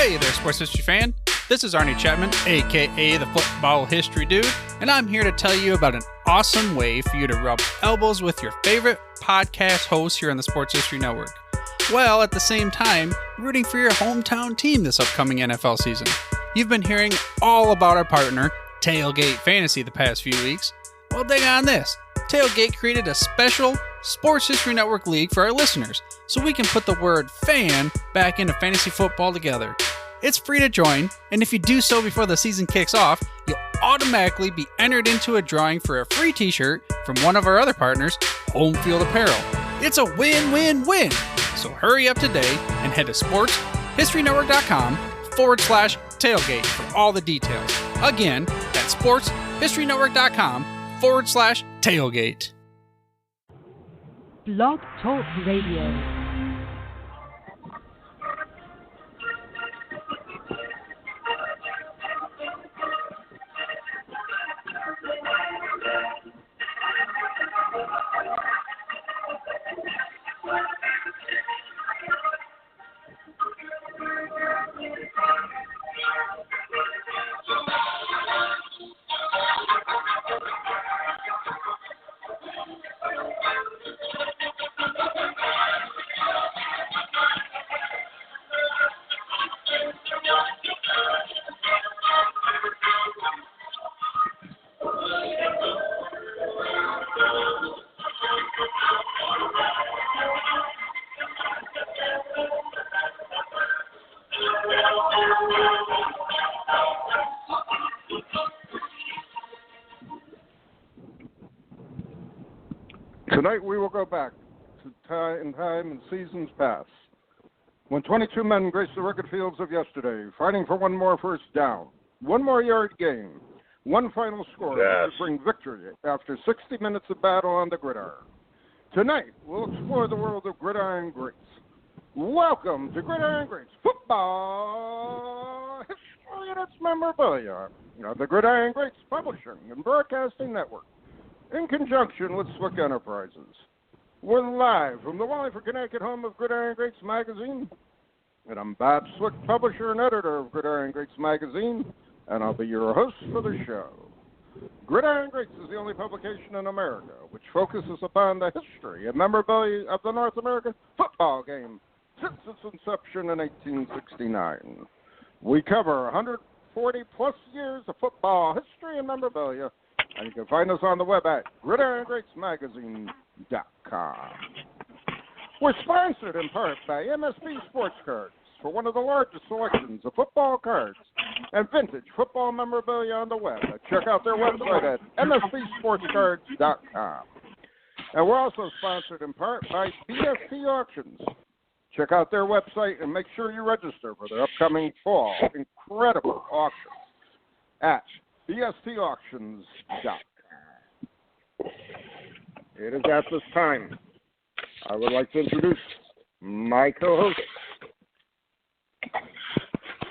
Hey there, sports history fan. This is Arnie Chapman, aka the Football History Dude, and I'm here to tell you about an awesome way for you to rub elbows with your favorite podcast hosts here on the Sports History Network, while at the same time rooting for your hometown team this upcoming NFL season. You've been hearing all about our partner, Tailgate Fantasy, the past few weeks. Well, dig on this. Tailgate created a special Sports History Network league for our listeners, so we can put the word fan back into fantasy football together. It's free to join, and if you do so before the season kicks off, you'll automatically be entered into a drawing for a free t-shirt from one of our other partners, Home Field Apparel. It's a win-win-win! So hurry up today and head to sportshistorynetwork.com/tailgate for all the details. Again, that's sportshistorynetwork.com/tailgate. Blog Talk Radio. Tonight we will go back to time and seasons past, when 22 men graced the rugged fields of yesterday, fighting for one more first down, one more yard gain, one final score that would bring victory after 60 minutes of battle on the gridiron. Tonight we'll explore the world of gridiron greats. Welcome to Gridiron Greats Football History and its memorabilia of the Gridiron Greats Publishing and Broadcasting Network, in conjunction with Swick Enterprises. We're live from the Wallingford, Connecticut home of Gridiron Greats Magazine, and I'm Bob Swick, publisher and editor of Gridiron Greats Magazine, and I'll be your host for the show. Gridiron Greats is the only publication in America which focuses upon the history and memorabilia of the North American football game since its inception in 1869. We cover 140-plus years of football history and memorabilia, and you can find us on the web at gridirongreatsmagazine.com. We're sponsored in part by MSB Sports Cards for one of the largest selections of football cards and vintage football memorabilia on the web. Check out their website at msbsportscards.com. And we're also sponsored in part by BST Auctions. Check out their website and make sure you register for their upcoming fall incredible auction at bstauctions.com. It is at this time I would like to introduce my co-host,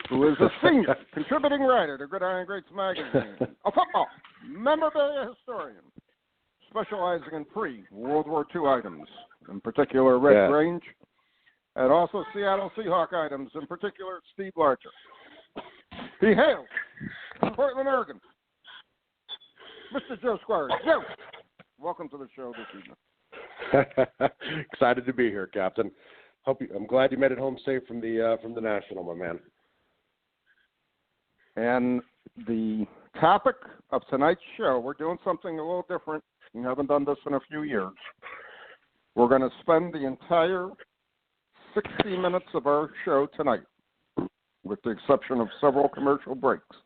who is a senior contributing writer to Gridiron Greats Magazine, a football memorabilia historian, specializing in pre-World War II items, in particular Red Grange, and also Seattle Seahawk items, in particular Steve Larcher. He hails from Portland, Oregon. Mr. Joe Squires. Joe, welcome to the show this evening. Excited to be here, Captain. I'm glad you made it home safe from the National, my man. And the topic of tonight's show, we're doing something a little different. We haven't done this in a few years. We're going to spend the entire 60 minutes of our show tonight, with the exception of several commercial breaks,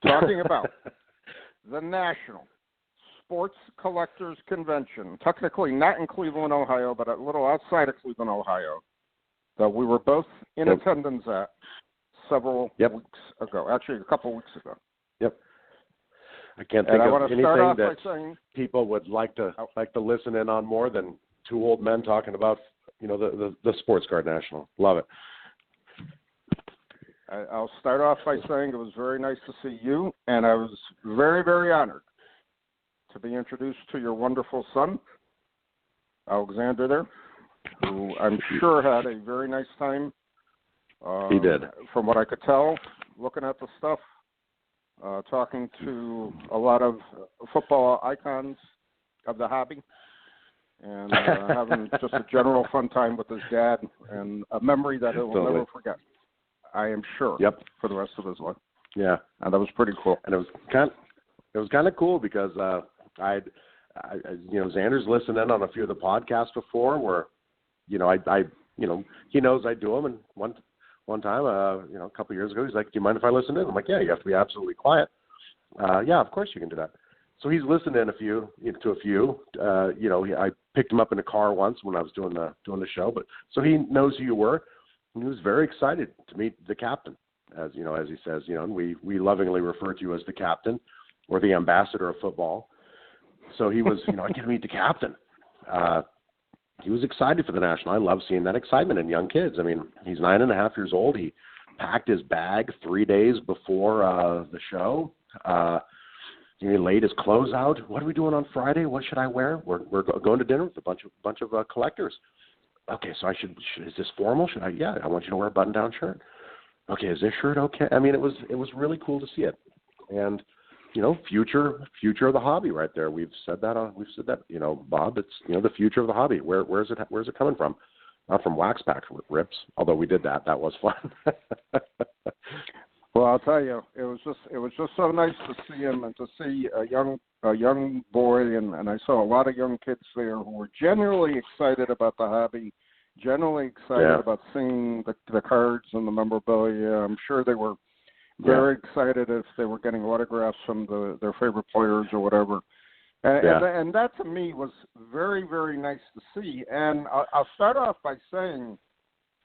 talking about the National Sports Collectors Convention, technically not in Cleveland, Ohio, but a little outside of Cleveland, Ohio, that we were both in attendance at several weeks ago, actually a couple weeks ago. Yep. I can't think of anything that people would like to listen in on more than two old men talking about, the Sports Card National. Love it. I'll start off by saying it was very nice to see you, and I was very, very honored to be introduced to your wonderful son, Alexander there, who I'm sure had a very nice time He did. From what I could tell, looking at the stuff, talking to a lot of football icons of the hobby, and having just a general fun time with his dad, and a memory that he'll never forget, I am sure, for the rest of his life. Yeah. And that was pretty cool. And it was kind of cool because Xander's listened in on a few of the podcasts before where, he knows I do them. And one time, a couple of years ago, he's like, "Do you mind if I listen in?" I'm like, "Yeah, you have to be absolutely quiet." Yeah, of course you can do that. So he's listened in to a few. I picked him up in a car once when I was doing the show, but so he knows who you were. And he was very excited to meet the captain, as he says, and we lovingly refer to you as the captain or the ambassador of football. So he was, I get to meet the captain. He was excited for the National. I love seeing that excitement in young kids. I mean, he's 9.5 years old. He packed his bag 3 days before the show. He laid his clothes out. What are we doing on Friday? What should I wear? We're going to dinner with a bunch of collectors. Okay, so is this formal? Should I? Yeah, I want you to wear a button-down shirt. Okay, is this shirt okay? I mean, it was really cool to see it, and future of the hobby right there. We've said that, Bob. It's the future of the hobby. Where's it coming from? Not from Wax Pack rips, although we did that. That was fun. Well, I'll tell you, it was just so nice to see him and to see a young boy, and I saw a lot of young kids there who were genuinely excited about the hobby, generally excited about seeing the cards and the memorabilia. I'm sure they were very excited if they were getting autographs from their favorite players or whatever. And that to me was very, very nice to see. And I'll start off by saying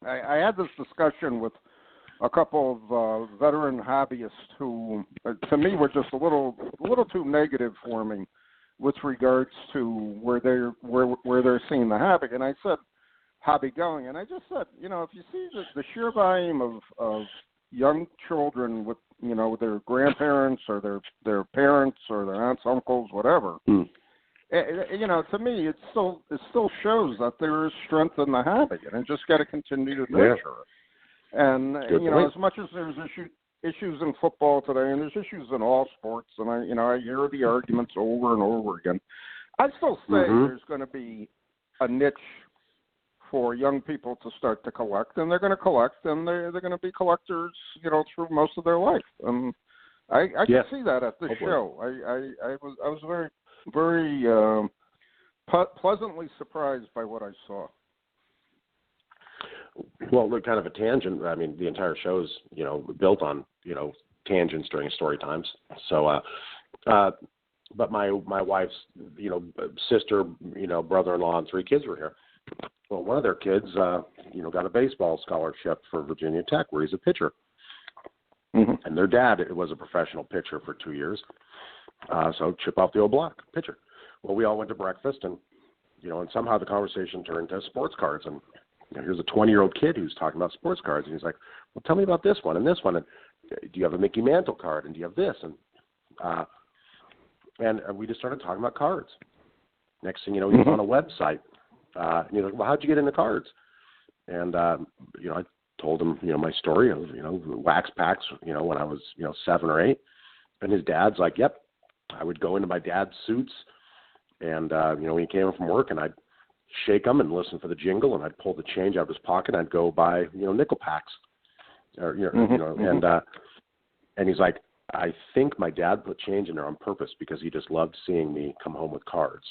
I had this discussion with a couple of veteran hobbyists who, to me, were just a little too negative for me with regards to where they're seeing the hobby. And I said, hobby going, and I just said, if you see the sheer volume of young children with their grandparents or their parents or their aunts, uncles, whatever. To me, it still shows that there is strength in the hobby, and it just got to continue to nurture it. And as much as there's issues in football today, and there's issues in all sports, and I hear the arguments over and over again, I still say there's going to be a niche for young people to start to collect, and they're going to collect, and they're going to be collectors, through most of their life. And I can see that at this show. I was very, very pleasantly surprised by what I saw. Well, look, kind of a tangent. I mean, the entire show's built on tangents during story times. So, but my wife's sister, brother-in-law, and 3 kids were here. Well, one of their kids, got a baseball scholarship for Virginia Tech, where he's a pitcher. And their dad was a professional pitcher for 2 years. So chip off the old block, pitcher. Well, we all went to breakfast, and and somehow the conversation turned to sports cards. And here's a 20-year-old kid who's talking about sports cards, and he's like, "Well, tell me about this one and this one. And do you have a Mickey Mantle card? And do you have this?" And we just started talking about cards. Next thing you know, he was on a website. He's like, "Well, how'd you get into cards?" And I told him, my story of Wax Packs, when I was 7 or 8. And his dad's like, "Yep." I would go into my dad's suits, and when he came in from work, and I'd shake him and listen for the jingle, and I'd pull the change out of his pocket, and I'd go buy nickel packs, or and he's like, "I think my dad put change in there on purpose because he just loved seeing me come home with cards."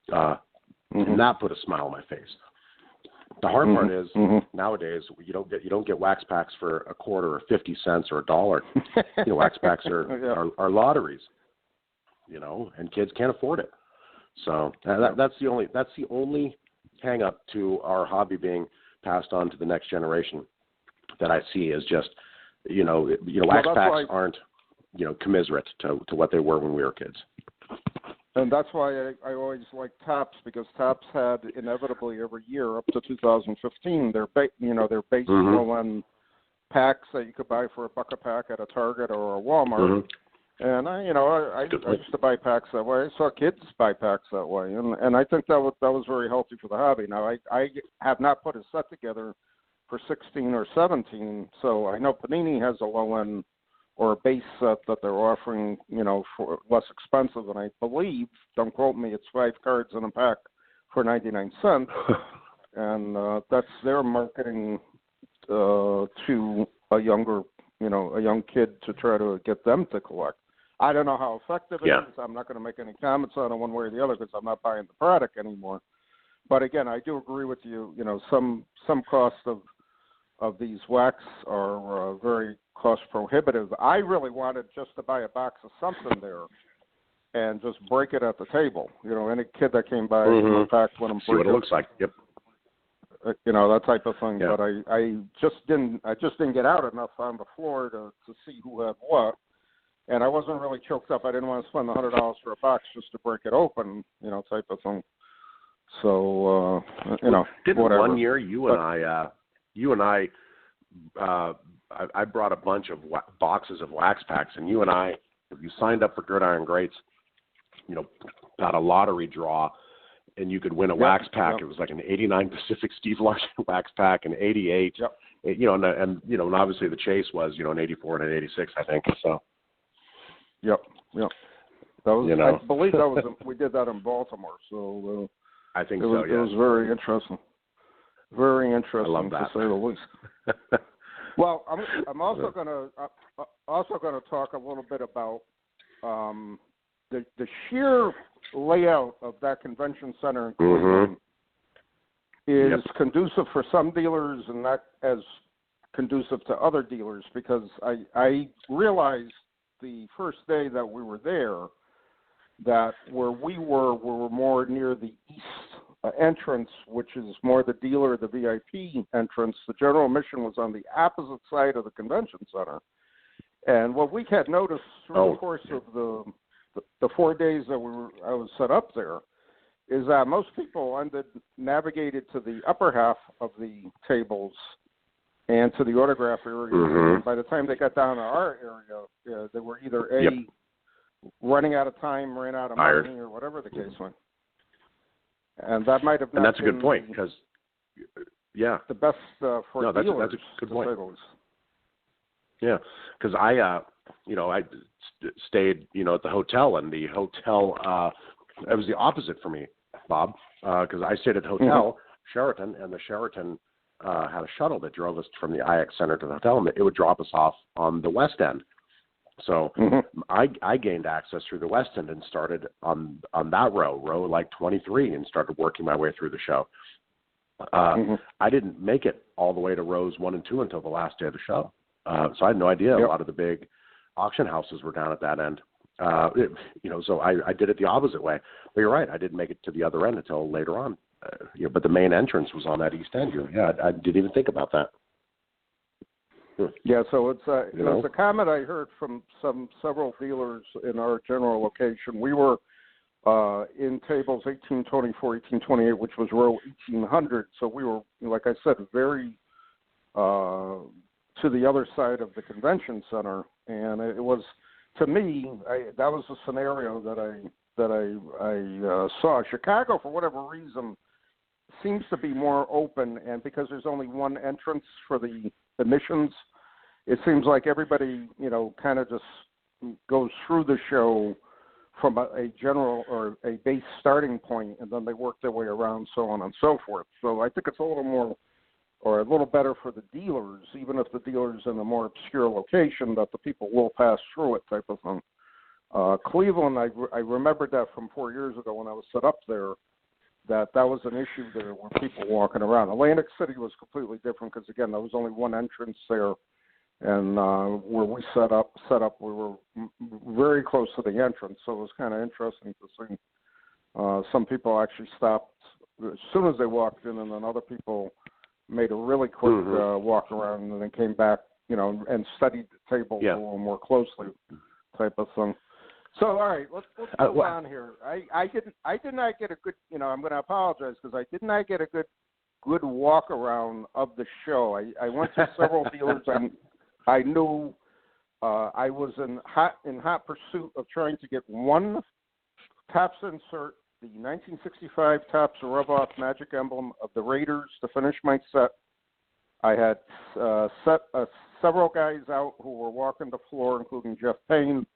And that put a smile on my face. The hard part is nowadays you don't get Wax Packs for a quarter or 50 cents or $1. Wax Packs are lotteries, and kids can't afford it. So that's the only hang up to our hobby being passed on to the next generation that I see is just Wax Packs aren't commiserate to what they were when we were kids. And that's why I always liked Topps, because Topps had inevitably every year up to 2015 their base Nolan packs that you could buy for $1 a pack at a Target or a Walmart. And I used to buy packs that way. I saw kids buy packs that way, and I think that was very healthy for the hobby. Now I have not put a set together for 16 or 17. So I know Panini has a low end or a base set that they're offering, for less expensive. And I believe, don't quote me, it's 5 cards in a pack for 99 cents. And that's their marketing to a younger, a young kid to try to get them to collect. I don't know how effective it is. I'm not going to make any comments on it one way or the other because I'm not buying the product anymore. But again, I do agree with you. Some cost of these wax are very cost prohibitive. I really wanted just to buy a box of something there and just break it at the table. Any kid that came by, in fact, let them see what it looks like. Yep. That type of thing. Yeah. But I just didn't get out enough on the floor to see who had what. And I wasn't really choked up. I didn't want to spend $100 for a box just to break it open, type of thing. So, didn't whatever. One year I brought a bunch of boxes of wax packs, and you signed up for Gridiron Greats, got a lottery draw, and you could win a wax pack. It was like an 89 Pacific Steve Larson wax pack, an 88, and obviously the chase was, an 84 and an 86, I think. So. Yep. That was, I believe that was we did that in Baltimore. So I think it was, so. Yeah. It was very interesting. Very interesting, I love that. to say the least. Well, I'm also going to talk a little bit about the sheer layout of that convention center in Cleveland is conducive for some dealers and not as conducive to other dealers, because I realized the first day that we were there that where we were more near the east entrance, which is more the dealer, the VIP entrance. The general admission was on the opposite side of the convention center. And what we had noticed through the course of the 4 days that I was set up there is that most people navigated to the upper half of the tables and to the autograph area. And by the time they got down to our area, they were either running out of time, ran out of money, or whatever the case went. And that might have not and that's a been good point, because the best for dealers. That's a good point. Yeah, because I stayed, at the hotel, and the hotel, it was the opposite for me, Bob, because I stayed at the hotel, Sheraton, and the Sheraton had a shuttle that drove us from the IX Center to the hotel, and it would drop us off on the West End. So I gained access through the West End and started on that row like 23, and started working my way through the show. I didn't make it all the way to rows 1 and 2 until the last day of the show. So I had no idea a lot of the big auction houses were down at that end. So I did it the opposite way. But you're right, I didn't make it to the other end until later on. But the main entrance was on that east end. I didn't even think about that. Yeah, so it's a comment I heard from several dealers in our general location. We were in tables 1824, 1828, which was row 1800. So we were, like I said, very to the other side of the convention center, and it was, to me, that was a scenario that I saw. Chicago, for whatever reason, seems to be more open, and because there's only one entrance for the admissions, it seems like everybody, kind of just goes through the show from a general or a base starting point, and then they work their way around, so on and so forth. So I think it's a little more, or a little better for the dealers, even if the dealer's in a more obscure location, that the people will pass through it, type of thing. Cleveland, I remembered that from 4 years ago when I was set up there, that was an issue there with people walking around. Atlantic City was completely different because, again, there was only one entrance there, and where we set up, we were very close to the entrance, so it was kind of interesting to see. Some people actually stopped as soon as they walked in, and then other people made a really quick walk around, and then came back, and studied the table a little more closely, type of thing. So, all right, let's move on here. I did not get a good, I'm going to apologize because I did not get a good walk around of the show. I went to several dealers, and I knew I was in hot pursuit of trying to get one Topps insert, the 1965 Topps Rub-Off Magic Emblem of the Raiders, to finish my set. I had several guys out who were walking the floor, including Jeff Payne,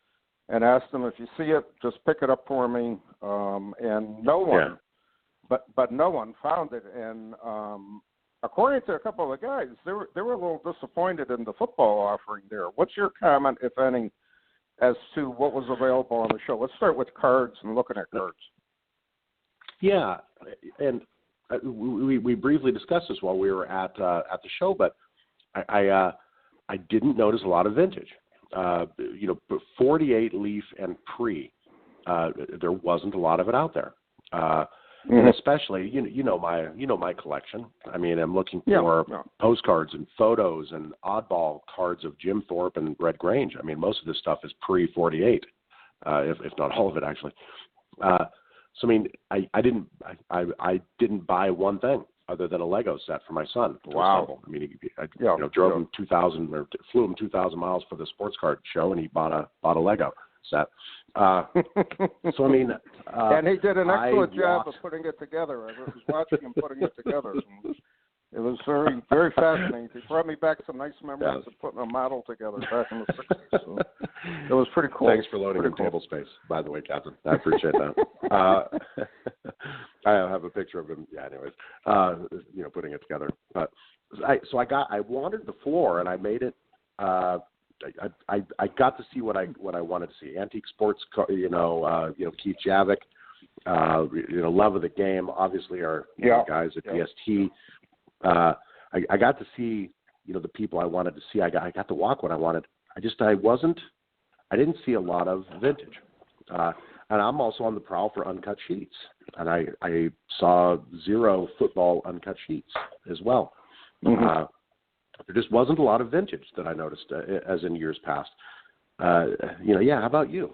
and asked them, if you see it, just pick it up for me. And no one, but no one found it. And according to a couple of the guys, they were a little disappointed in the football offering there. What's your comment, if any, as to what was available on the show? Let's start with cards and looking at cards. Yeah, and we briefly discussed this while we were at the show, but I didn't notice a lot of vintage. 48 leaf and pre, there wasn't a lot of it out there. And especially, you know my collection. I mean, I'm looking for postcards and photos and oddball cards of Jim Thorpe and Red Grange. I mean, most of this stuff is pre-48, if not all of it actually. So I mean, I didn't buy one thing other than a Lego set for my son. Wow. I mean, I drove him 2,000 or flew him 2,000 miles for the sports card show, and he bought a Lego set. So I mean, and he did an excellent job of putting it together. I was watching him putting it together. It was very, very fascinating. He brought me back some nice memories of putting a model together back in the 60s. So it was pretty cool. Thanks for loading the table space, by the way, Captain. I appreciate that. I have a picture of him. Yeah, anyways, putting it together. But I wandered the floor and I made it. I got to see what I wanted to see. Antique Sports, Keith Javik, Love of the Game, obviously our guys at DST. I got to see, the people I wanted to see. I got to walk what I wanted. I didn't see a lot of vintage. And I'm also on the prowl for uncut sheets. And I saw 0 football uncut sheets as well. Mm-hmm. There just wasn't a lot of vintage that I noticed as in years past. How about you?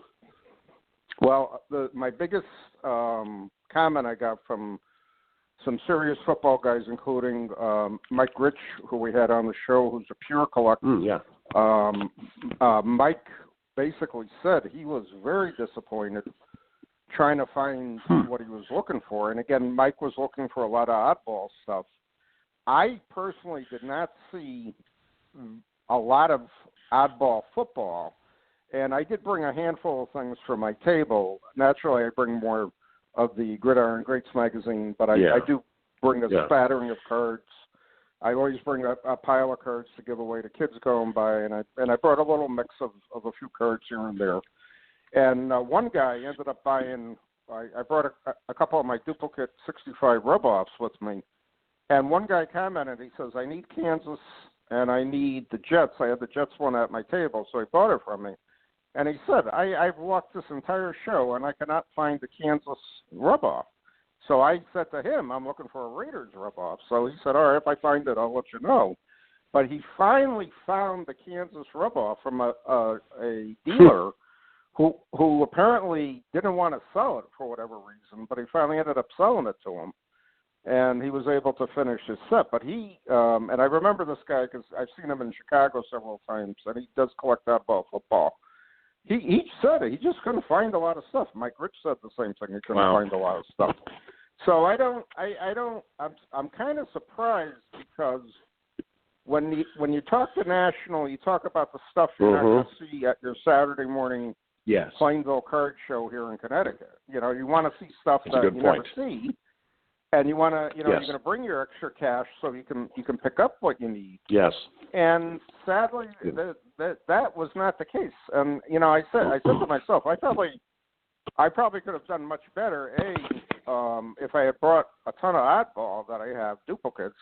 Well, my biggest comment I got from some serious football guys, including Mike Rich, who we had on the show, who's a pure collector. Mike basically said he was very disappointed trying to find what he was looking for. And again, Mike was looking for a lot of oddball stuff. I personally did not see a lot of oddball football, and I did bring a handful of things from my table. Naturally, I bring more of the Gridiron Greats magazine, but I do bring a spattering of cards. I always bring a pile of cards to give away to kids going by, and I brought a little mix of a few cards here and there. And one guy ended up buying. I brought a couple of my duplicate 65 rub-offs with me. And one guy commented, he says, I need Kansas and I need the Jets. I had the Jets one at my table, so he bought it from me. And he said, I've walked this entire show and I cannot find the Kansas rub-off. So I said to him, I'm looking for a Raiders rub-off. So he said, all right, if I find it, I'll let you know. But he finally found the Kansas rub-off from a dealer who apparently didn't want to sell it for whatever reason, but he finally ended up selling it to him. And he was able to finish his set. But he, and I remember this guy because I've seen him in Chicago several times, and he does collect oddball football. He said it. He just couldn't find a lot of stuff. Mike Rich said the same thing. He couldn't find a lot of stuff. So I'm kind of surprised because when you talk to National, you talk about the stuff you're not going to see at your Saturday morning Plainville card show here in Connecticut. You want to see stuff that you never see. And you want to, you're going to bring your extra cash so you can pick up what you need. Yes. And sadly, that was not the case. And I said to myself, I probably could have done much better. If I had brought a ton of oddball that I have duplicates.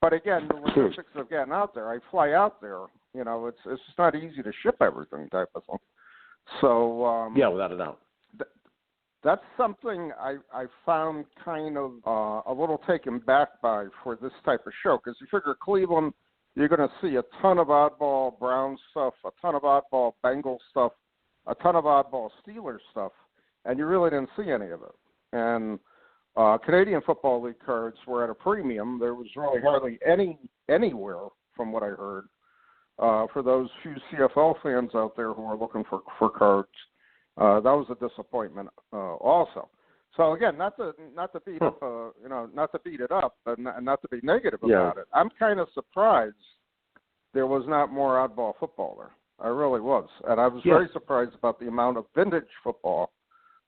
But again, the logistics of getting out there, I fly out there. It's just not easy to ship everything type of thing. So without a doubt. That's something I found kind of a little taken back by for this type of show, because you figure Cleveland, you're going to see a ton of oddball Brown stuff, a ton of oddball Bengals stuff, a ton of oddball Steelers stuff, and you really didn't see any of it. And Canadian Football League cards were at a premium. There was really hardly anywhere, from what I heard, for those few CFL fans out there who are looking for cards. That was a disappointment also. So again, not to beat up, not to beat it up, and not to be negative about it. I'm kind of surprised there was not more oddball football there. I really was, and I was very surprised about the amount of vintage football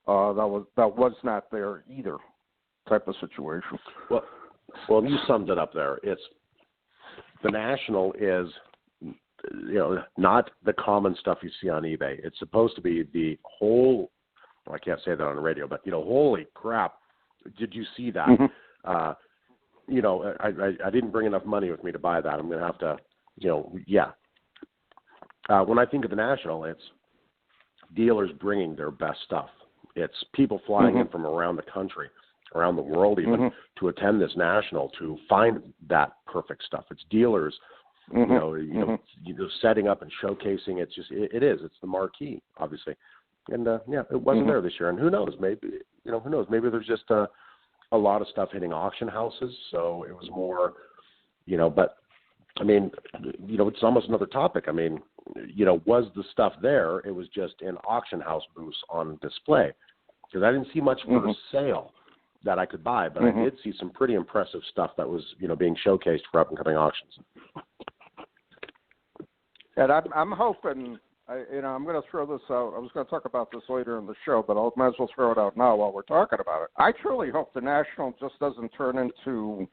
that was not there either. Type of situation. Well, you summed it up there. It's the National is, not the common stuff you see on eBay. It's supposed to be the whole. Well, I can't say that on the radio, but holy crap! Did you see that? Mm-hmm. I didn't bring enough money with me to buy that. I'm going to have to, when I think of the National, it's dealers bringing their best stuff. It's people flying in from around the country, around the world even, to attend this National to find that perfect stuff. It's dealers, setting up and showcasing. It's just it's the marquee, obviously. And it wasn't there this year. And who knows? Maybe maybe there's just a lot of stuff hitting auction houses. So it was more, But I mean, it's almost another topic. I mean, was the stuff there? It was just in auction house booths on display, because I didn't see much for sale that I could buy, but I did see some pretty impressive stuff that was being showcased for up and coming auctions. And I'm hoping. I'm going to throw this out. I was going to talk about this later in the show, but I might as well throw it out now while we're talking about it. I truly hope the National just doesn't turn into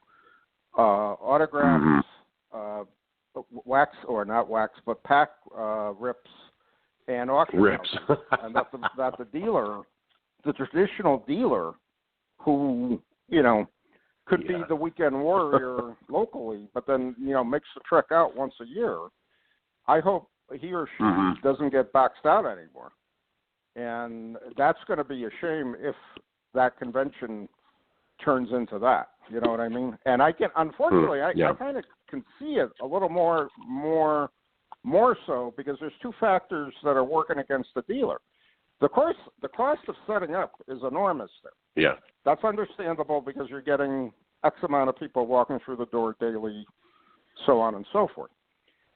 autographs, wax or not wax, but pack rips and auction rips, and that the dealer, the traditional dealer, who could be the weekend warrior locally, but then makes the trek out once a year. I hope he or she doesn't get boxed out anymore. And that's going to be a shame if that convention turns into that. You know what I mean? And I unfortunately, I kind of can see it a little more so, because there's two factors that are working against the dealer. The cost of setting up is enormous there. Yeah. That's understandable, because you're getting X amount of people walking through the door daily, so on and so forth.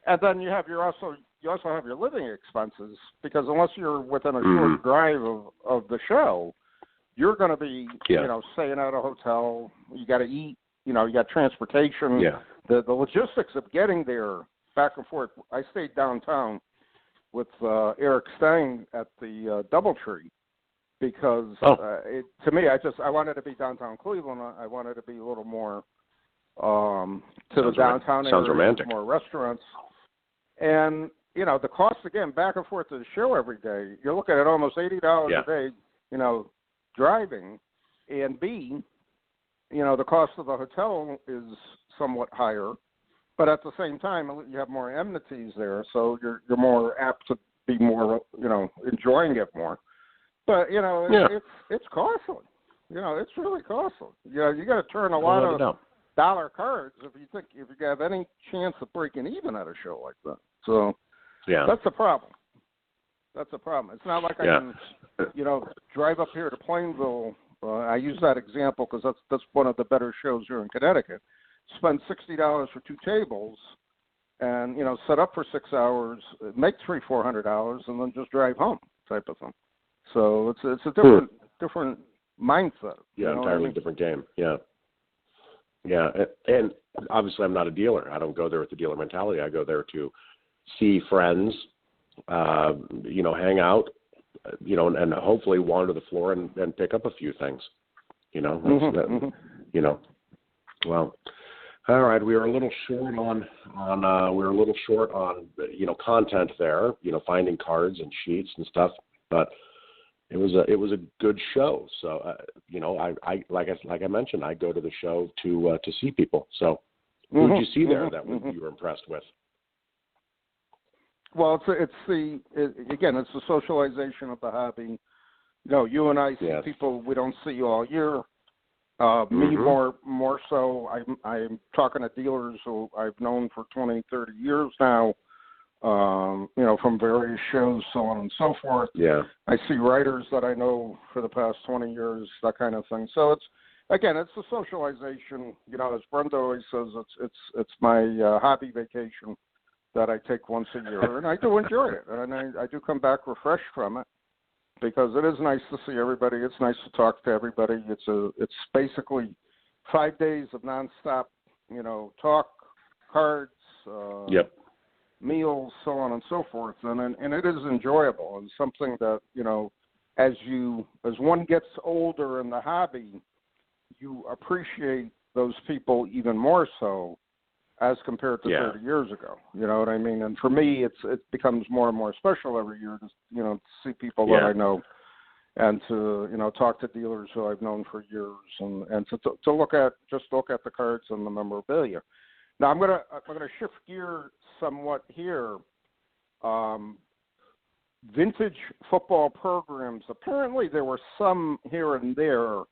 And then you also have your living expenses, because unless you're within a short drive of the show, you're going to be, staying at a hotel. You got to eat. You got transportation. Yeah. The logistics of getting there back and forth. I stayed downtown with Eric Stein at the DoubleTree, because to me, I wanted to be downtown Cleveland. I wanted to be a little more to the downtown area. Sounds romantic. More restaurants. And, the cost, again, back and forth to the show every day, you're looking at almost $80 a day, driving. And B, the cost of the hotel is somewhat higher. But at the same time, you have more amenities there, so you're more apt to be more, enjoying it more. But, it's costly. It's really costly. You got to turn a lot of dollar cards if you have any chance of breaking even at a show like that. So that's the problem. That's a problem. It's not like I can, drive up here to Plainville. I use that example because that's one of the better shows here in Connecticut. Spend $60 for 2 tables, and set up for 6 hours, make $300-400, and then just drive home, type of thing. So it's a different mindset. Yeah, entirely different game. Yeah. Yeah, and obviously I'm not a dealer. I don't go there with the dealer mentality. I go there to see friends, hang out, and hopefully wander the floor and pick up a few things. Well, all right. We were a little short on content there. Finding cards and sheets and stuff, but it was a good show. So I like I mentioned, I go to the show to see people. So who did you see there that you were impressed with? Well, it's the socialization of the hobby. You and I see people we don't see all year. Me more so. I'm talking to dealers who I've known for 20, 30 years now. From various shows, so on and so forth. Yeah. I see writers that I know for the past 20 years, that kind of thing. So it's the socialization. As Brenda always says, it's my hobby vacation that I take once a year, and I do enjoy it, and I do come back refreshed from it. because it is nice to see everybody. It's nice to talk to everybody. It's basically 5 days of nonstop, talk, cards, Yep. meals, so on and so forth, and it is enjoyable and something that as one gets older in the hobby, you appreciate those people even more so as compared to 30 years ago. You know what I mean? And for me, it becomes more and more special every year to see people that I know, and to talk to dealers who I've known for years, and to look at the cards and the memorabilia. Now I'm gonna shift gear somewhat here. Vintage football programs. Apparently there were some here and there.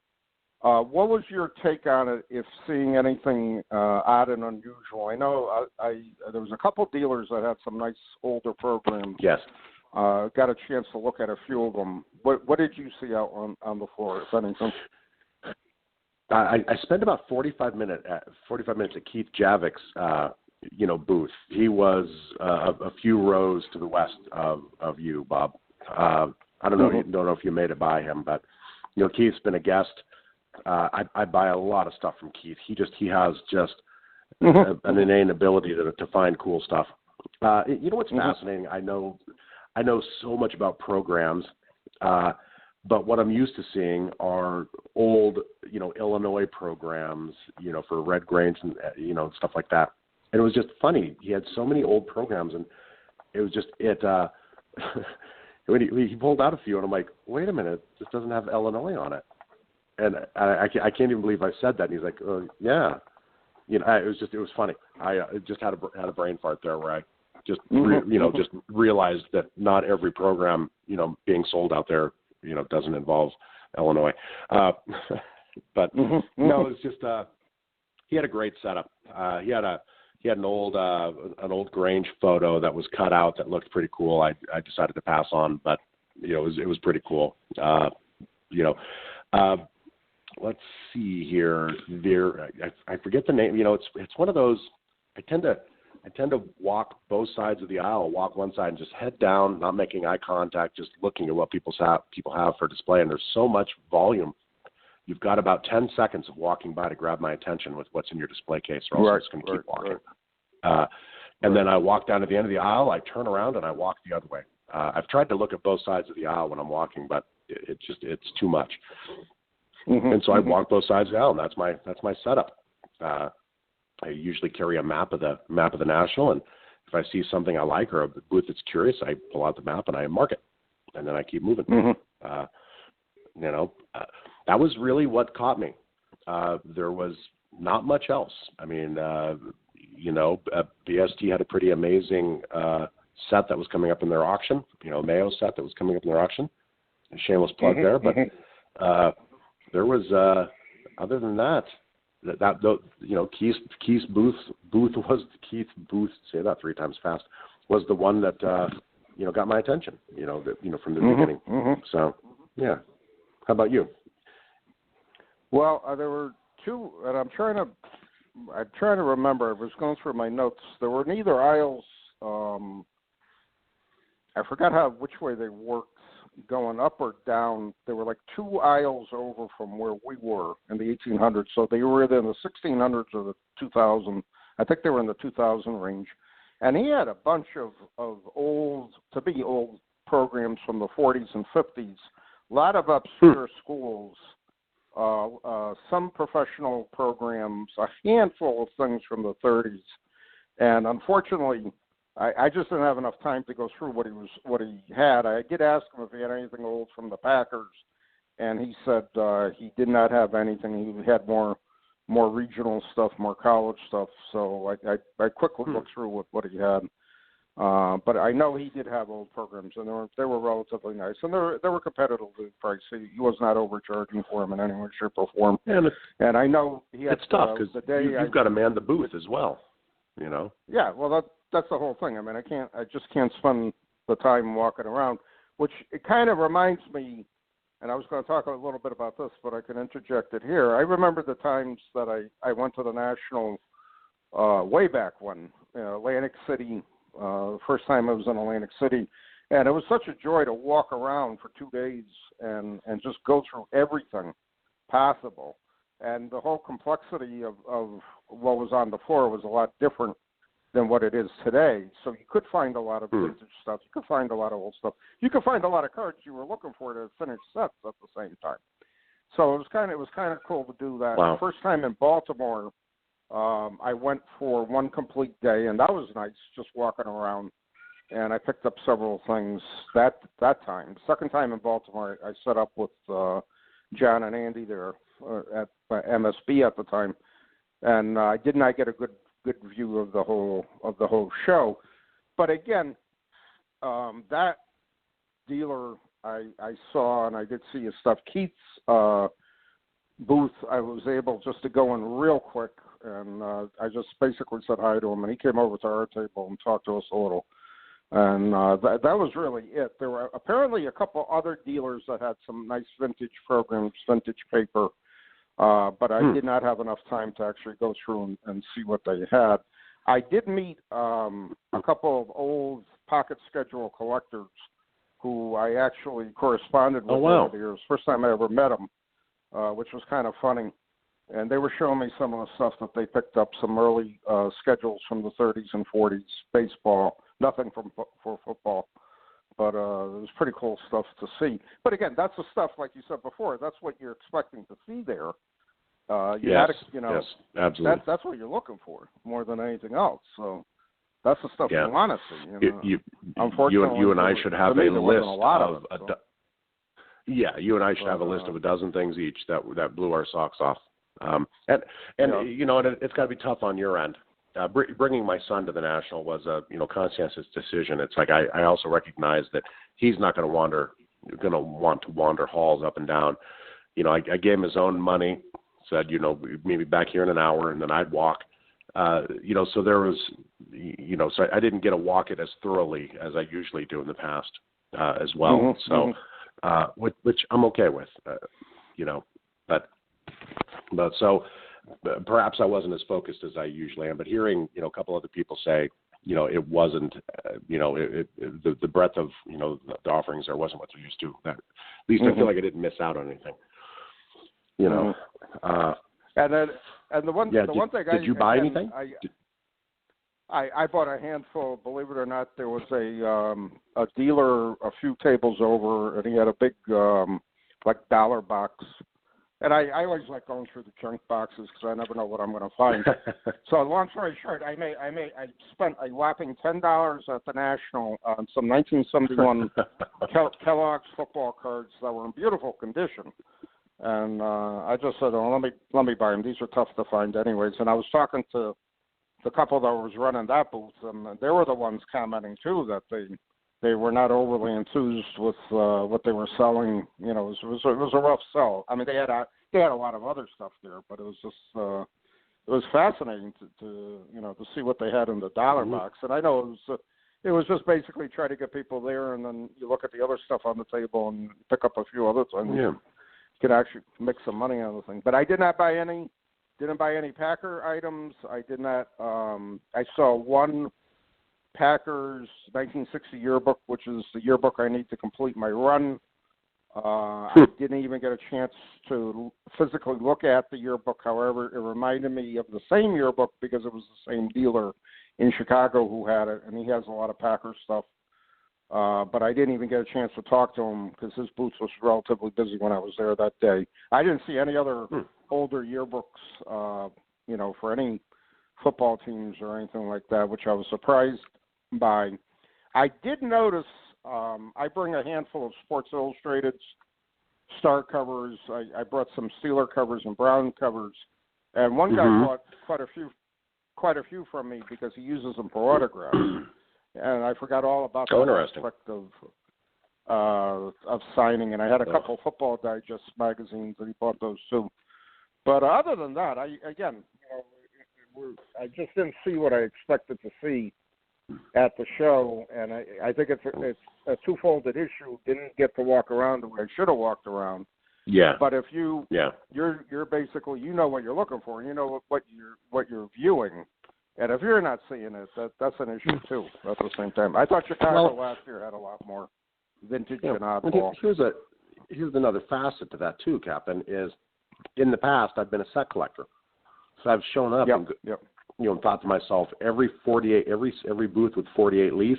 What was your take on it, if seeing anything odd and unusual? I know there was a couple dealers that had some nice older programs. Yes. Got a chance to look at a few of them. What did you see out on the floor, if anything? I spent about 45 minutes at Keith Javik's booth. He was a few rows to the west of you, Bob. I don't know. Mm-hmm. Don't know if you made it by him, but Keith's been a guest. I buy a lot of stuff from Keith. He has just an innate ability to find cool stuff. You know what's fascinating? I know so much about programs, but what I'm used to seeing are old, Illinois programs, for red grains and stuff like that. And it was just funny. He had so many old programs, and it was just when he pulled out a few, and I'm like, wait a minute, this doesn't have Illinois on it. And I can't even believe I said that. And he's like, yeah. It was funny. I just had a brain fart there where I just, just realized that not every program, being sold out there, doesn't involve Illinois. But no, it's just, he had a great setup. He had an old Grange photo that was cut out that looked pretty cool. I decided to pass on, but it was pretty cool. Let's see here. I forget the name. It's one of those. I tend to walk both sides of the aisle. Walk one side and just head down, not making eye contact, just looking at what people have for display. And there's so much volume. You've got about 10 seconds of walking by to grab my attention with what's in your display case, or else it's going to keep walking. And then I walk down to the end of the aisle. I turn around and I walk the other way. I've tried to look at both sides of the aisle when I'm walking, but it's too much. And so I walk both sides of the aisle, and that's my setup. I usually carry a map of the National, and if I see something I like or a booth that's curious, I pull out the map and I mark it, and then I keep moving. That was really what caught me. There was not much else. I mean, BST had a pretty amazing set that was coming up in their auction. Mayo set that was coming up in their auction. A shameless plug there, but. There was, other than that, Keith's booth was Keith's booth. Say that 3 times fast. Was the one that got my attention. From the beginning. So, yeah. How about you? Well, there were 2, and I'm trying to remember. I was going through my notes. There were neither aisles. I forgot which way they worked. Going up or down, there were like 2 aisles over from where we were in the 1800s. So they were either in the 1600s or the 2000. I think they were in the 2000 range. And he had a bunch of old programs from the 40s and 50s. A lot of obscure schools, some professional programs, a handful of things from the 30s. And unfortunately, I just didn't have enough time to go through what he had. I did ask him if he had anything old from the Packers, and he said he did not have anything. He had more regional stuff, more college stuff. So I quickly looked through what he had. But I know he did have old programs, and they were relatively nice, and they were competitive with price. He was not overcharging for them in any way, shape, or form. And I know he had. It's tough because you've got to man the booth as well. Yeah, well that's the whole thing. I mean, I just can't spend the time walking around, which it kind of reminds me, and I was going to talk a little bit about this, but I can interject it here. I remember the times that I went to the National way back when, Atlantic City, the first time I was in Atlantic City, And it was such a joy to walk around for 2 days and just go through everything possible. And the whole complexity of what was on the floor was a lot different than what it is today. So you could find a lot of vintage stuff. You could find a lot of old stuff. You could find a lot of cards you were looking for to finish sets at the same time. So it was kind of cool to do that. Wow. The first time in Baltimore, I went for one complete day, and that was nice, just walking around. And I picked up several things that time. The second time in Baltimore, I set up with John and Andy there at MSB at the time, and I did not get a good view of the whole show. But again, that dealer I saw, and I did see his stuff. Keith's booth, I was able just to go in real quick, and I just basically said hi to him, and he came over to our table and talked to us a little. And that was really it. There were apparently a couple other dealers that had some nice vintage programs, vintage paper, but I did not have enough time to actually go through and see what they had. I did meet a couple of old pocket schedule collectors who I actually corresponded with over the years. First time I ever met them, which was kind of funny. And they were showing me some of the stuff that they picked up, some early schedules from the 30s and 40s, baseball, nothing for football. But it was pretty cool stuff to see. But again, that's the stuff, like you said before, that's what you're expecting to see there. Yes, absolutely. That's what you're looking for more than anything else. So that's the stuff you want to see. Unfortunately, you and I should have a list of you and I should have a list of a dozen things each that blew our socks off. You know, and it's got to be tough on your end. Bringing my son to the National was a conscientious decision. It's like I also recognize that he's not going to want to wander halls up and down. You know, I gave him his own money. Said, maybe back here in an hour, and then I'd walk. So there was, so I didn't get to walk it as thoroughly as I usually do in the past as well. Mm-hmm. So, which I'm okay with, but so perhaps I wasn't as focused as I usually am. But hearing, a couple other people say, it wasn't, the breadth of, the offerings there wasn't what they're used to. At least I feel like I didn't miss out on anything. And the one thing did you buy anything? I bought a handful. Believe it or not, there was a dealer a few tables over, and he had a big dollar box. And I always like going through the junk boxes because I never know what I'm going to find. So long story short, I spent a whopping $10 at the National on some 1971 Kellogg's football cards that were in beautiful condition. And I just said, let me buy them. These are tough to find anyways. And I was talking to the couple that was running that booth, and they were the ones commenting too that they were not overly enthused with what they were selling. It was a rough sell. I mean, they had a lot of other stuff there, but it was just it was fascinating to see what they had in the dollar box. And I know it was just basically try to get people there, and then you look at the other stuff on the table and pick up a few other things. Yeah. Could actually make some money on the thing. But I did not buy any. Didn't buy any Packer items. I did not. I saw one Packers 1960 yearbook, which is the yearbook I need to complete my run. I didn't even get a chance to physically look at the yearbook. However, it reminded me of the same yearbook because it was the same dealer in Chicago who had it, and he has a lot of Packer stuff. But I didn't even get a chance to talk to him because his booth was relatively busy when I was there that day. I didn't see any other older yearbooks, for any football teams or anything like that, which I was surprised by. I did notice I bring a handful of Sports Illustrated's star covers. I brought some Steeler covers and Brown covers, and one guy bought quite a few from me because he uses them for autographs. And I forgot all about that aspect of signing. And I had a couple of Football Digest magazines that he bought those too. But other than that, I just didn't see what I expected to see at the show. And I think it's a two-folded issue. Didn't get to walk around the way I should have walked around. Yeah. But if you're basically what you're looking for. You know what you're viewing. And if you're not seeing it, that's an issue too. At the same time, I thought Chicago last year had a lot more vintage and oddball. Here's another facet to that too, Captain. Is in the past I've been a set collector, so I've shown up and thought to myself, every booth with 48 leaf,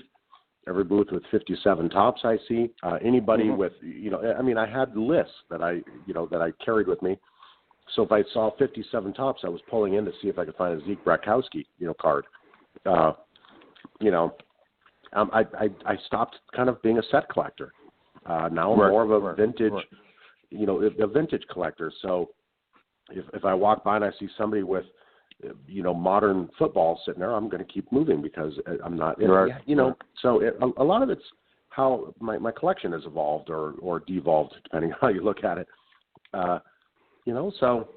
every booth with 57 tops I see, anybody with I had lists that I carried with me. So if I saw 57 tops, I was pulling in to see if I could find a Zeke Bratkowski, card. I stopped kind of being a set collector. Now I'm more of a vintage, a vintage collector. So if I walk by and I see somebody with, modern football sitting there, I'm going to keep moving because I'm not, So a lot of it's how my collection has evolved or devolved, depending on how you look at it. So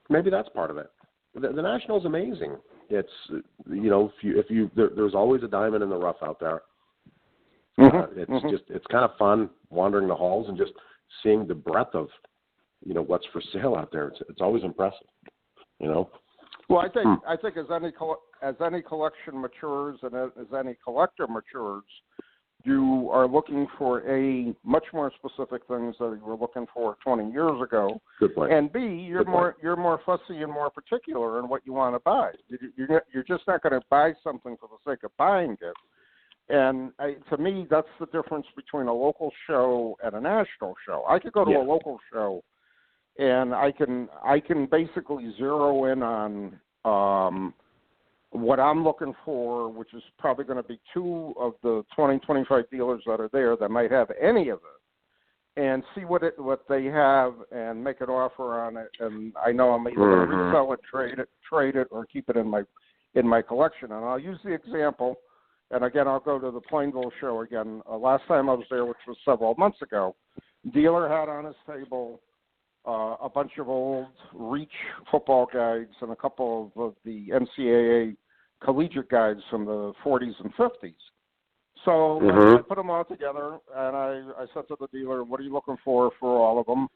maybe that's part of it. The National is amazing. It's, there's always a diamond in the rough out there. It's kind of fun wandering the halls and just seeing the breadth of, what's for sale out there. It's always impressive, Well, I think as any collection matures and as any collector matures, you are looking for a much more specific things that you were looking for 20 years ago. Good point. And B, you're more fussy and more particular in what you want to buy. You're just not going to buy something for the sake of buying it. And to me, that's the difference between a local show and a national show. I could go to a local show, and I can basically zero in on what I'm looking for, which is probably going to be 2 of the 20, 25 dealers that are there that might have any of it, and see what they have and make an offer on it. And I know I'm either going to resell it, trade it, or keep it in my collection. And I'll use the example. And again, I'll go to the Plainville show again. Last time I was there, which was several months ago, dealer had on his table a bunch of old Reach football guides and a couple of the NCAA collegiate guides from the 40s and 50s. So I put them all together, and I said to the dealer, "What are you looking for all of them?"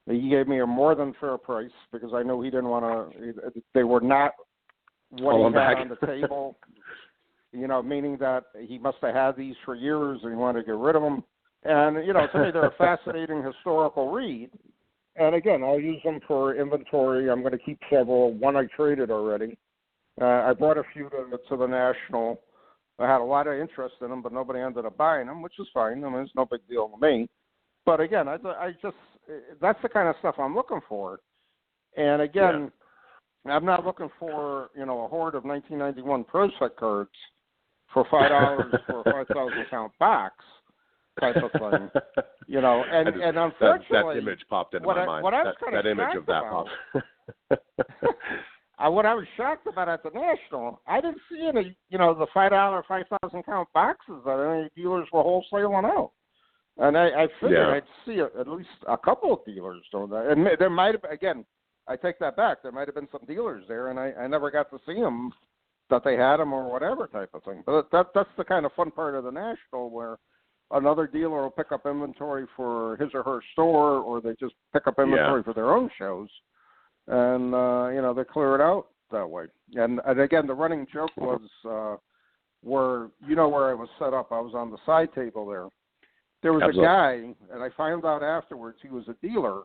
He gave me a more than fair price because I knew he didn't want to. They were not what he had on the table. Meaning that he must have had these for years and he wanted to get rid of them. And, to me, they're a fascinating historical read. And, again, I'll use them for inventory. I'm going to keep several. One I traded already. I brought a few to the National. I had a lot of interest in them, but nobody ended up buying them, which is fine. I mean, it's no big deal to me. But, again, that's the kind of stuff I'm looking for. And, again, I'm not looking for, a horde of 1991 Pro Set cards for $5 for a 5,000 count box type of thing, and unfortunately, that image popped into my mind. What I was that image of that popped. What I was shocked about at the National, I didn't see any, the $5 5,000 count boxes that any dealers were wholesaling out, and I figured I'd see at least a couple of dealers doing that, and there might have, again, I take that back. There might have been some dealers there, and I never got to see them, that they had them or whatever type of thing. But that's the kind of fun part of the National, where another dealer will pick up inventory for his or her store, or they just pick up inventory for their own shows, and they clear it out that way. And again, the running joke was where I was set up. I was on the side table there. There was a guy, and I found out afterwards he was a dealer.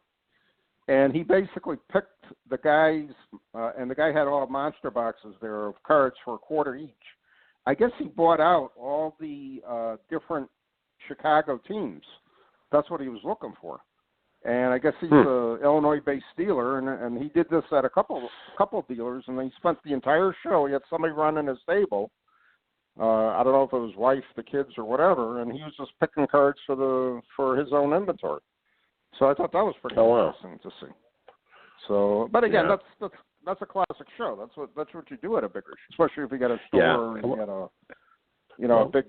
And he basically picked the guys, and the guy had all monster boxes there of cards for $0.25 each. I guess he bought out all the different Chicago teams. That's what he was looking for. And I guess he's an Illinois-based dealer, and he did this at a couple of dealers, and he spent the entire show. He had somebody running his table. I don't know if it was wife, the kids, or whatever, and he was just picking cards for his own inventory. So I thought that was pretty interesting to see. So, but again, that's a classic show. That's what you do at a bigger show, especially if you got a store and you got a big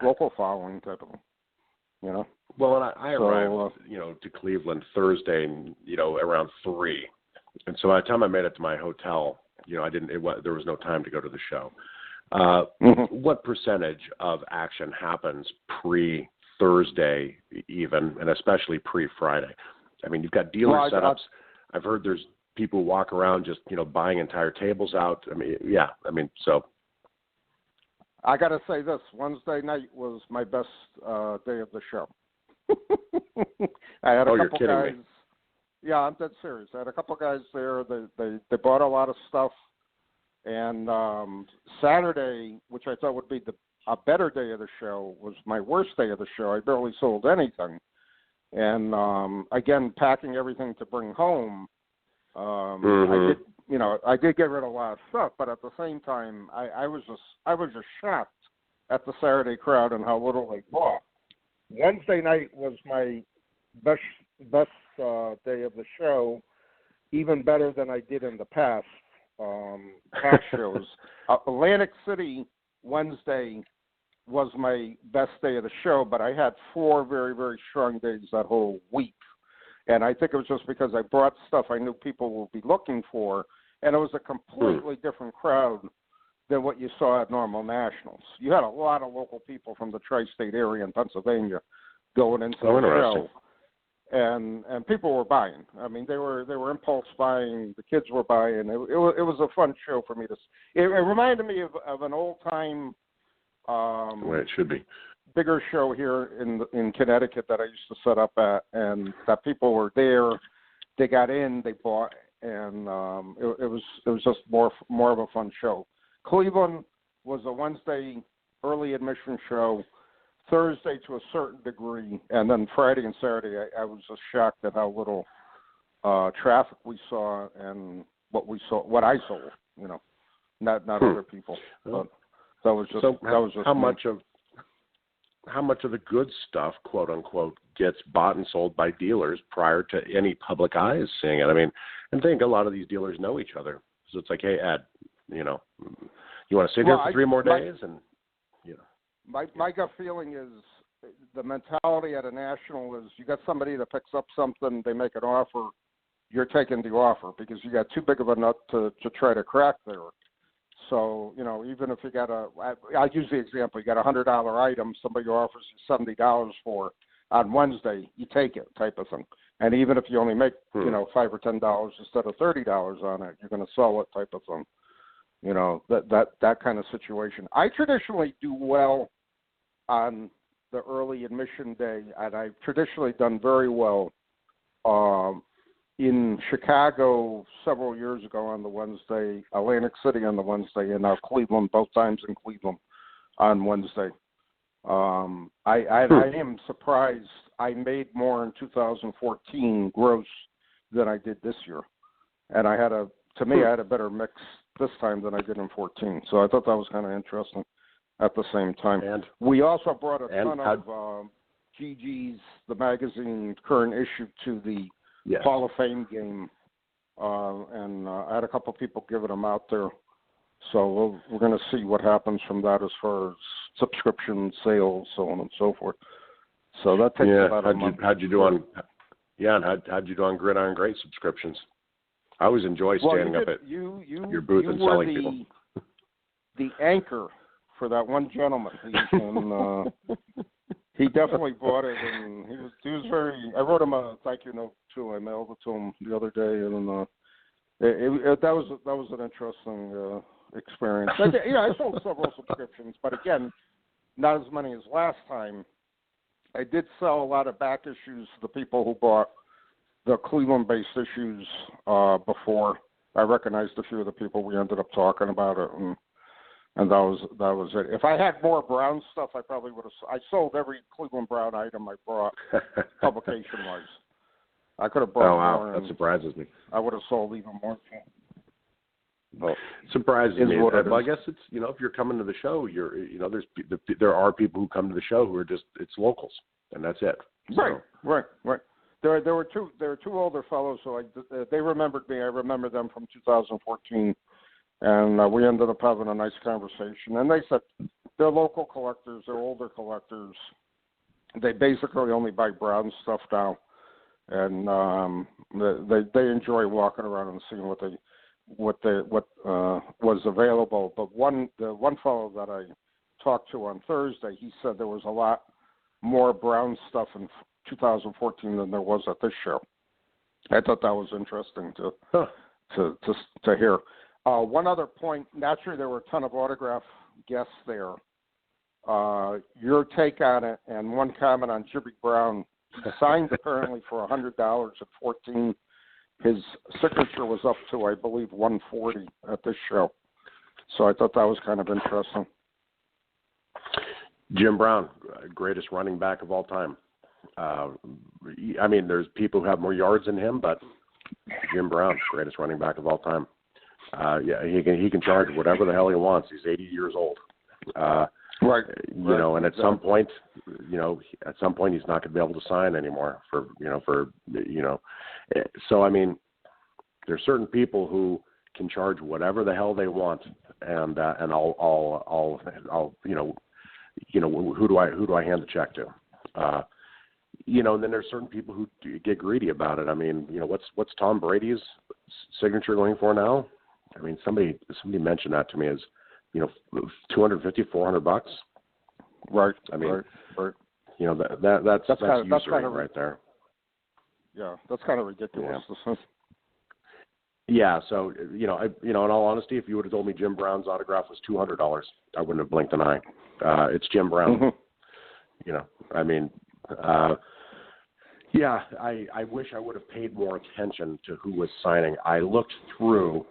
local following type of thing. Well, and I arrived, to Cleveland Thursday, around 3, and so by the time I made it to my hotel, there was no time to go to the show. What percentage of action happens pre-Thursday even, and especially pre-Friday? I mean, you've got dealer setups. I've heard there's people walk around just, buying entire tables out. I mean, yeah, so. I got to say this, Wednesday night was my best day of the show. I had a couple guys. Me. Yeah, I'm dead serious. I had a couple guys there. They bought a lot of stuff. And Saturday, which I thought would be a better day of the show, was my worst day of the show. I barely sold anything. And, again, packing everything to bring home, I did get rid of a lot of stuff. But at the same time, I was just shocked at the Saturday crowd and how little they bought. Wednesday night was my best day of the show, even better than I did in the past shows. Atlantic City Wednesday was my best day of the show, but I had 4 very, very strong days that whole week. And I think it was just because I brought stuff I knew people would be looking for, and it was a completely different crowd than what you saw at normal nationals. You had a lot of local people from the tri-state area in Pennsylvania going into the show. And people were buying. I mean, they were impulse buying. The kids were buying. It was a fun show for me to. It reminded me of an old time. Well, it should be bigger show here in Connecticut that I used to set up at, and that people were there. They got in, they bought, and it was just more of a fun show. Cleveland was a Wednesday early admission show. Thursday to a certain degree, and then Friday and Saturday, I was just shocked at how little traffic we saw and what I sold. Not other people. But that was just how much of the good stuff, quote unquote, gets bought and sold by dealers prior to any public eyes seeing it. I mean, and I think a lot of these dealers know each other, so it's like, hey, Ed, you want to sit here for 3 more days and. My gut feeling is the mentality at a national is you got somebody that picks up something, they make an offer, you're taking the offer because you got too big of a nut to try to crack there. So, even if you got I'll use the example, you got a $100 item, somebody offers you $70 for on Wednesday, you take it type of thing. And even if you only make, $5 or $10 instead of $30 on it, you're going to sell it type of thing. That kind of situation. I traditionally do well on the early admission day, and I've traditionally done very well in Chicago several years ago on the Wednesday, Atlantic City on the Wednesday, and now Cleveland, both times in Cleveland on Wednesday. I am surprised I made more in 2014 gross than I did this year. And I had a better mix this time than I did in 14. So I thought that was kind of interesting at the same time. And we also brought a ton of GG's, the magazine, current issue to the Hall of Fame game. And I had a couple of people giving them out there. So we're going to see what happens from that as far as subscription sales, so on and so forth. So that takes about a month. How'd you do on Gridiron Great subscriptions? I always enjoy standing up at your booth and selling people. The anchor for that one gentleman. He definitely bought it, and he was very. I wrote him a thank you note too. I mailed it to him the other day, and that was an interesting experience. I sold several subscriptions, but again, not as many as last time. I did sell a lot of back issues to the people who bought the Cleveland-based issues before. I recognized a few of the people. We ended up talking about it, and that was it. If I had more Brown stuff, I probably would have. I sold every Cleveland Brown item I brought, publication-wise. I could have brought more. That surprises me. I would have sold even more. Well, surprises me. Well, I guess it's if you're coming to the show, there are people who come to the show who are just it's locals, and that's it. So. Right. There were two older fellows, so they remembered me. I remember them from 2014, and we ended up having a nice conversation. And they said they're local collectors, they're older collectors. They basically only buy Brown stuff now, and they enjoy walking around and seeing what was available. But the one fellow that I talked to on Thursday, he said there was a lot more Brown stuff in 2014 than there was at this show. I thought that was interesting to to hear. One other point. Naturally, there were a ton of autograph guests there. Your take on it, and one comment on Jimmy Brown. He signed apparently for $100 at 14. His signature was up to, I believe, $140 at this show. So I thought that was kind of interesting. Jim Brown, greatest running back of all time. I mean, there's people who have more yards than him, but Jim Brown, greatest running back of all time. Yeah, he can charge whatever the hell he wants. He's 80 years old. Right. You know, and at some point, he's not going to be able to sign anymore So I mean, there's certain people who can charge whatever the hell they want, and I'll who do I hand the check to? And then there's certain people who get greedy about it. I mean, what's Tom Brady's signature going for now? I mean, somebody mentioned that to me as, $250, $400. Right. I mean, right. That's usury right there. Yeah, that's kind of ridiculous. Yeah. So in all honesty, if you would have told me Jim Brown's autograph was $200, I wouldn't have blinked an eye. It's Jim Brown. Mm-hmm. I mean, I wish I would have paid more attention to who was signing. I looked through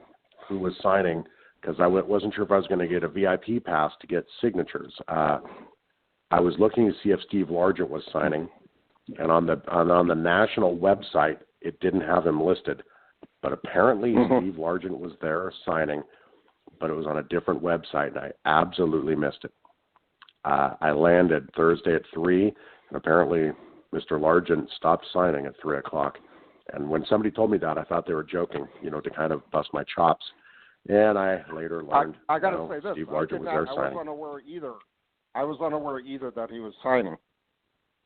who was signing because I wasn't sure if I was going to get a VIP pass to get signatures. I was looking to see if Steve Largent was signing, and on the national website, it didn't have him listed. But apparently Steve Largent was there signing, but it was on a different website, and I absolutely missed it. I landed Thursday at 3, and apparently Mr. Largent stopped signing at 3 o'clock. And when somebody told me that, I thought they were joking, to kind of bust my chops. And I later learned I got to say this. Steve Largent was there signing. I was unaware either that he was signing.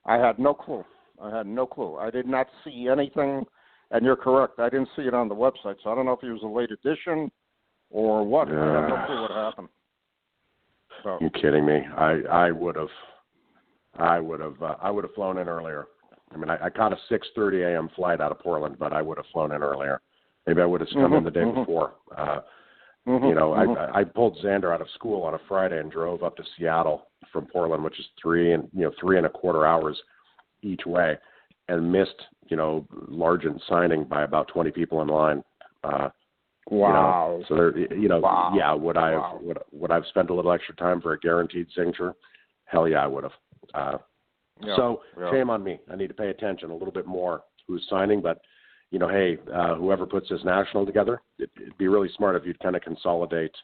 I had no clue. I did not see anything, and you're correct. I didn't see it on the website, so I don't know if he was a late edition or what. I have no clue what happened. So. You kidding me? I would have flown in earlier. I mean, I caught a 6:30 a.m. flight out of Portland, but I would have flown in earlier. Maybe I would have come in the day before. I pulled Xander out of school on a Friday and drove up to Seattle from Portland, which is 3.25 hours each way, and missed, Largent signing by about 20 people in line. Wow. So there, wow. Yeah. Would I've spent a little extra time for a guaranteed signature? Hell yeah, I would have. Shame on me. I need to pay attention a little bit more who's signing, but hey, whoever puts this national together, it'd be really smart if you'd kind of consolidate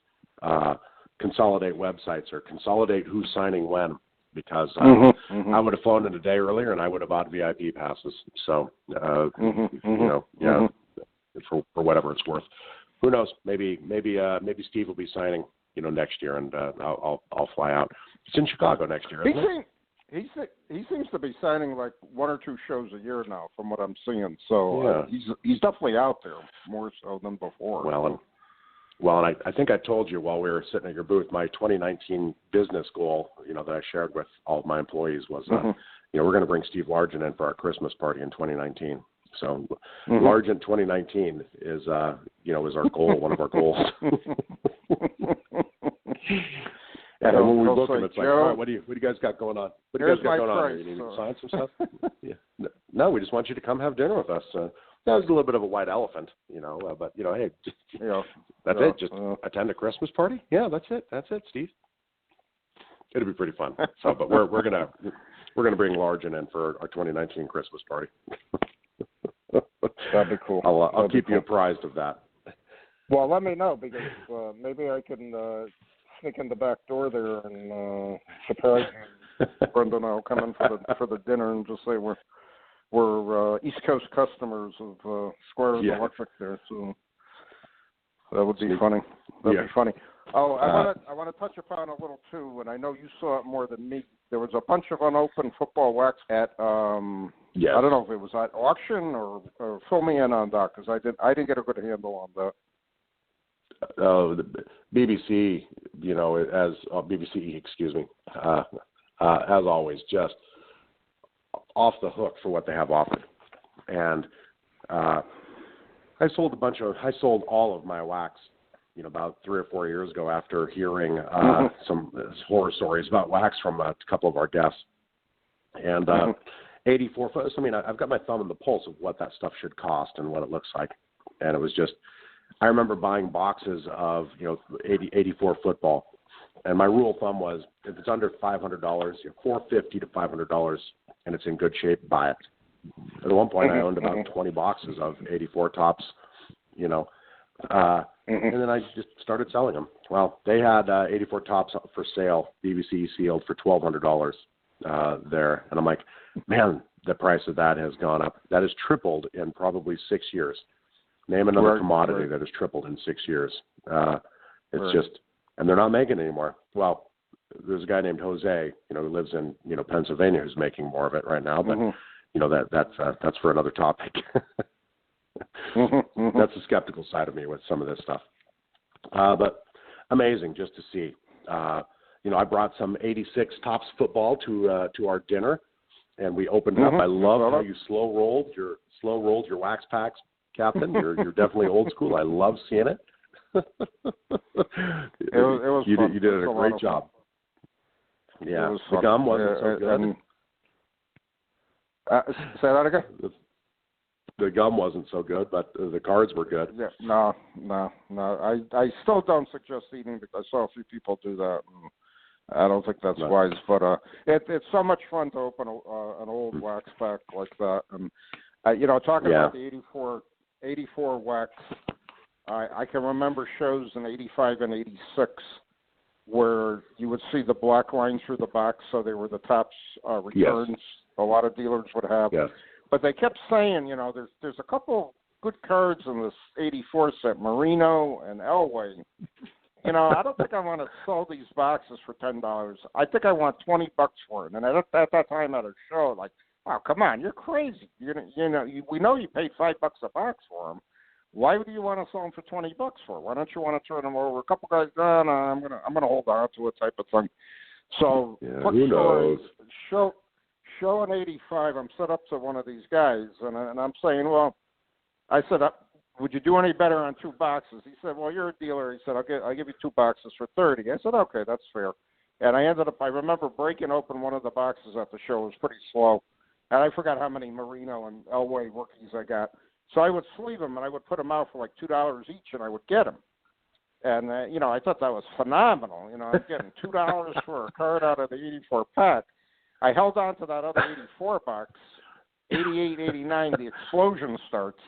websites or consolidate who's signing when, because I would have flown in a day earlier and I would have bought VIP passes. So, for whatever it's worth. Who knows? Maybe Steve will be signing, next year, and I'll fly out. It's in Chicago next year, isn't it? He seems to be signing like 1 or 2 shows a year now, from what I'm seeing. So he's definitely out there more so than before. Well, and I think I told you while we were sitting at your booth, my 2019 business goal, that I shared with all of my employees was, we're going to bring Steve Largent in for our Christmas party in 2019. So Largent 2019 is our goal, one of our goals. And when we book him, it's like, all right, what do you guys got going on? What do you guys got going on? You need to sign some stuff? Yeah. No, we just want you to come have dinner with us. That was a little bit of a white elephant, but hey, that's it. Just attend a Christmas party. Yeah, that's it. That's it, Steve. It'll be pretty fun. So, but we're gonna bring Largent in for our 2019 Christmas party. That'd be cool. I'll keep you apprised of that. Well, let me know, because maybe I can sneak in the back door there and surprise you. Brenda and I'll come in for the dinner and just say we're East Coast customers of Squares Electric there, so that would be funny. That'd be funny. Oh, I want to touch upon a little too, and I know you saw it more than me. There was a bunch of unopened football wax at I don't know if it was at auction or fill me in on that, because I didn't get a good handle on that. The BBC, BBC, excuse me, as always, just off the hook for what they have offered. And I sold all of my wax, about 3 or 4 years ago after hearing some horror stories about wax from a couple of our guests. And 84 foot. I mean, I've got my thumb on the pulse of what that stuff should cost and what it looks like. And it was just, I remember buying boxes of 84 football. And my rule of thumb was, if it's under $500, $450 to $500, and it's in good shape, buy it. At one point, I owned about 20 boxes of 84 tops, and then I just started selling them. Well, they had 84 tops up for sale, BBC sealed, for $1,200 there. And I'm like, man, the price of that has gone up. That has tripled in probably 6 years. Name another commodity that has tripled in 6 years. It's just, and they're not making it anymore. Well, there's a guy named Jose, who lives in, Pennsylvania, who's making more of it right now. But, that's for another topic. That's the skeptical side of me with some of this stuff. But amazing just to see. I brought some 86 Tops football to our dinner, and we opened up. I love how you slow rolled your wax packs, Captain. You're definitely old school. I love seeing it. It was you fun. You did a great job. Yeah, the gum wasn't so good. Say that again? The gum wasn't so good, but the cards were good. Yeah, no. I still don't suggest eating because I saw a few people do that. And I don't think that's wise, but it's so much fun to open an old wax pack like that. And talking about the 84 wax, I can remember shows in 85 and 86 where you would see the black line through the back, so they were the Tops returns. Yes. A lot of dealers would have. Yes. But they kept saying, there's a couple good cards in this 84 set, Marino and Elway. I don't think I want to sell these boxes for $10. I think I want $20 for it. And at that time at a show, like, oh, come on, you're crazy. We know you paid $5 a box for them. Why do you want to sell them for $20 for? Why don't you want to turn them over? A couple guys, no, I'm gonna hold on to it, type of thing. So who knows? Show an 85. I'm set up to one of these guys, and I'm saying, well, I said, would you do any better on 2 boxes? He said, well, you're a dealer. He said, I'll give you 2 boxes for $30. I said, okay, that's fair. And I remember breaking open one of the boxes at the show. It was pretty slow. And I forgot how many Marino and Elway rookies I got. So I would sleeve them, and I would put them out for like $2 each, and I would get them. And, I thought that was phenomenal. I'm getting $2 for a card out of the 84 pack. I held on to that other 84 box. 88, 89, the explosion starts.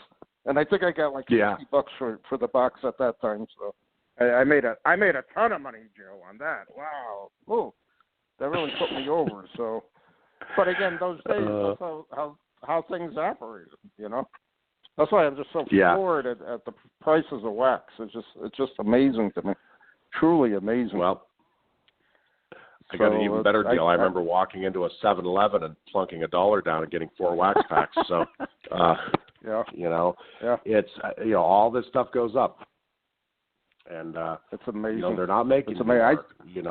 And I think I got like $60 for the box at that time. So I made a ton of money, Joe, on that. Wow. Ooh, that really put me over. So, but again, those days, that's how things operated, That's why I'm just so floored at the prices of wax. It's just amazing to me. Truly amazing. Well, I got an even better deal. I remember walking into a 7-Eleven and plunking $1 down and getting 4 wax packs. So, it's all this stuff goes up, and it's amazing. They're not making. It's amazing. They're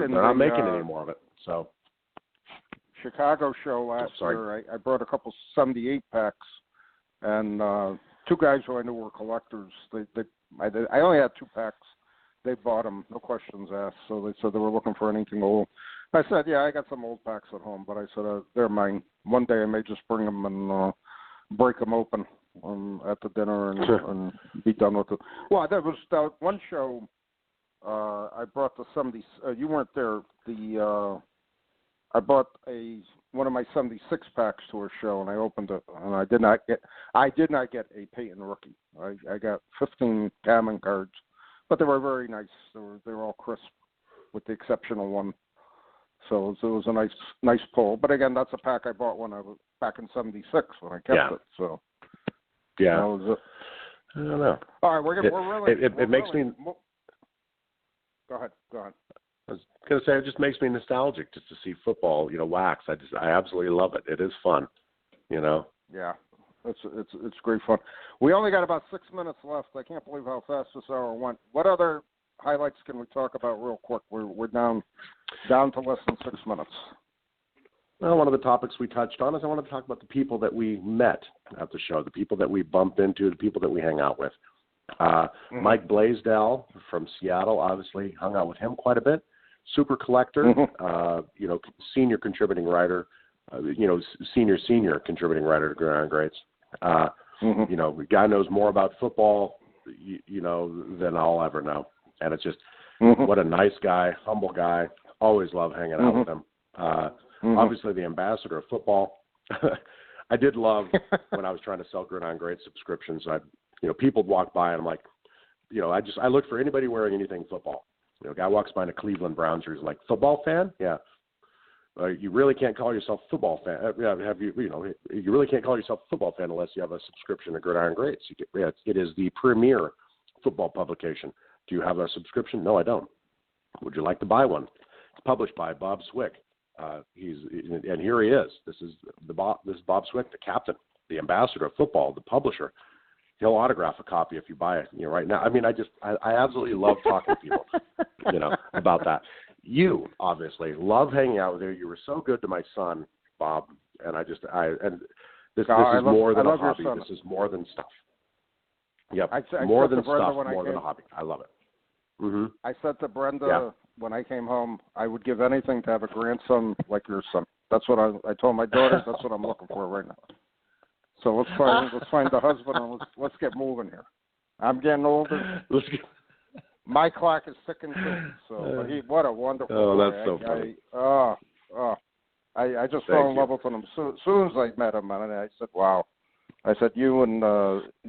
not making any more of it. So, Chicago show last year, I brought a couple 78 packs, and 2 guys who I knew were collectors. I only had 2 packs. They bought them, no questions asked. So they said they were looking for anything old. I said, yeah, I got some old packs at home, but I said, they're mine. One day I may just bring them and break them open at the dinner and be done with it. Well, there was one show I brought the 70. You weren't there. I bought one of my 76 packs to a show, and I opened it, and I did not get a Peyton rookie. I got 15 Gammon cards. But they were very nice. They were all crisp, with the exception of one. So it was a nice pull. But again, that's a pack I bought when I was back in '76 when I kept it. So that was it. I don't know. All right, we're really. It makes me. Go ahead. I was going to say it just makes me nostalgic just to see football. Wax. I absolutely love it. It is fun. Yeah. It's great fun. We only got about 6 minutes left. I can't believe how fast this hour went. What other highlights can we talk about real quick? We're down to less than 6 minutes. Well, one of the topics we touched on is I wanted to talk about the people that we met at the show, the people that we bumped into, the people that we hang out with. Mike Blaisdell from Seattle, obviously hung out with him quite a bit. Super collector, senior contributing writer, senior contributing writer to Gridiron Greats. The guy knows more about football, than I'll ever know. And it's just, what a nice guy, humble guy. Always love hanging out with him. Obviously the ambassador of football. I did love when I was trying to sell Gridiron Greats subscriptions. People would walk by and I'm like, I look for anybody wearing anything football. A guy walks by in a Cleveland Browns jersey, like, football fan? Yeah. You really can't call yourself a football fan. You really can't call yourself a football fan unless you have a subscription to Gridiron Greats. It is the premier football publication. Do you have a subscription? No, I don't. Would you like to buy one? It's published by Bob Swick. And here he is. This is Bob Swick, the captain, the ambassador of football, the publisher. He'll autograph a copy if you buy it right now. I mean, I absolutely love talking to people, about that. You obviously love hanging out with you. You were so good to my son, Bob, and this is more than a hobby. This is more than stuff. Yep, more than stuff, more than a hobby. I love it. Mm-hmm. I said to Brenda when I came home, I would give anything to have a grandson like your son. That's what I told my daughter. That's what I'm looking for right now. So let's find the husband and let's get moving here. I'm getting older. My clock is ticking too. So what a wonderful. Oh, guy. That's so funny. I just fell in love with him as soon as I met him, and I said, "Wow." I said, "You and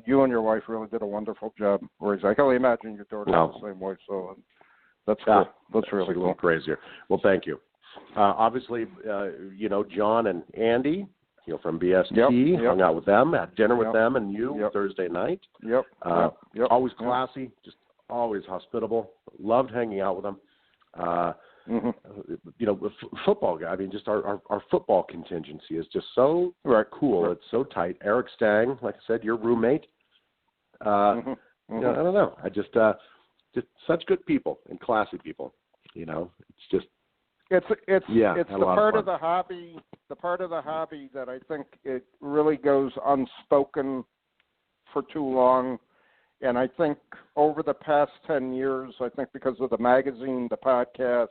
your wife really did a wonderful job." Where he's like, "I can only imagine your daughter the same way." So that's cool. That's really a little crazier. Well, thank you. Obviously, John and Andy, from BST, hung out with them, had dinner with them and you Thursday night. Always classy, just always hospitable. Loved hanging out with them. Football guy. I mean, just our football contingency is just so cool. It's so tight. Eric Stang, like I said, your roommate. I don't know. I just such good people and classy people. It's just. It's the part of the hobby. The part of the hobby that I think it really goes unspoken for too long. And I think over the past 10 years, I think because of the magazine, the podcast,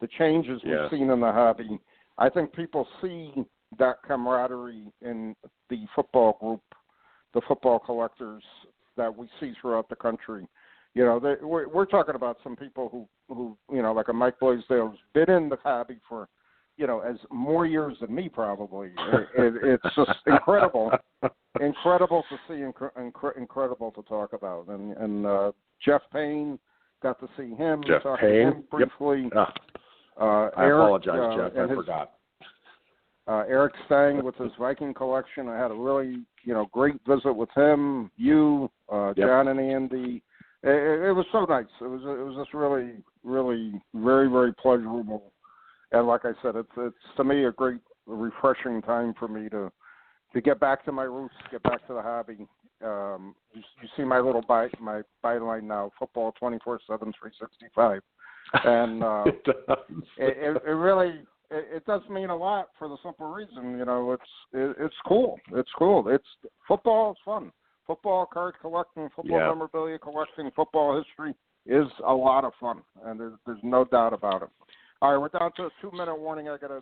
the changes we've seen in the hobby, I think people see that camaraderie in the football group, the football collectors that we see throughout the country. We're talking about some people who like a Mike Blaisdell who's been in the hobby for, as more years than me probably. It's just incredible. Incredible to see, incredible to talk about. And Jeff Payne, got to see him. Jeff Payne? Briefly. Yep. I apologize, Jeff. I forgot. Eric Stang with his Viking collection. I had a really, great visit with him, John and Andy. It was so nice. It was just really, really very, very pleasurable. And like I said, it's to me a great, refreshing time for me to get back to my roots, get back to the hobby. You see my little my byline now, football 24/7, 365, and it really does mean a lot for the simple reason, it's cool. It's cool. Football is fun. Football card collecting, football memorabilia collecting, football history is a lot of fun, and there's no doubt about it. All right, we're down to a 2-minute warning. I got a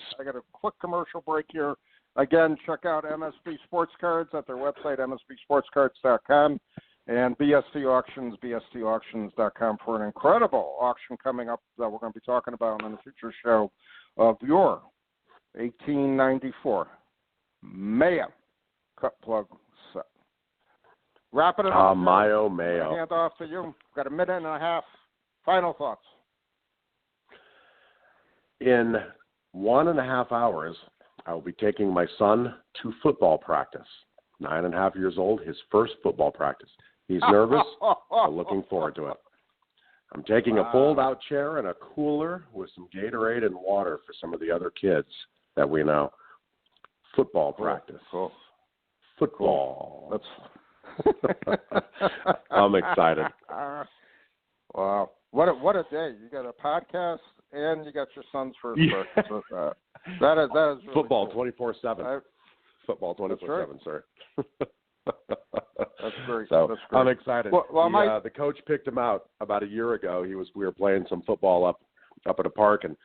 quick commercial break here. Again, check out MSB Sports Cards at their website, msbsportscards.com, and BST Auctions, bstauctions.com, for an incredible auction coming up that we're going to be talking about on a future show of your 1894 Mayo cut plug set. Wrapping it up. Mayo. Hand off to you. Got a minute and a half. Final thoughts. In 1.5 hours, I will be taking my son to football practice. 9.5 years old, his first football practice. He's nervous, but looking forward to it. I'm taking a fold-out chair and a cooler with some Gatorade and water for some of the other kids that we know. Football practice. Cool. Football. Cool. I'm excited. Wow. What a day. You got a podcast and you got your son's first practice with that. That is really football cool. 24/7. Football 24/7, sir. That's great. So That's great. I'm excited. Well, the coach picked him out about a year ago. We were playing some football up at a park, and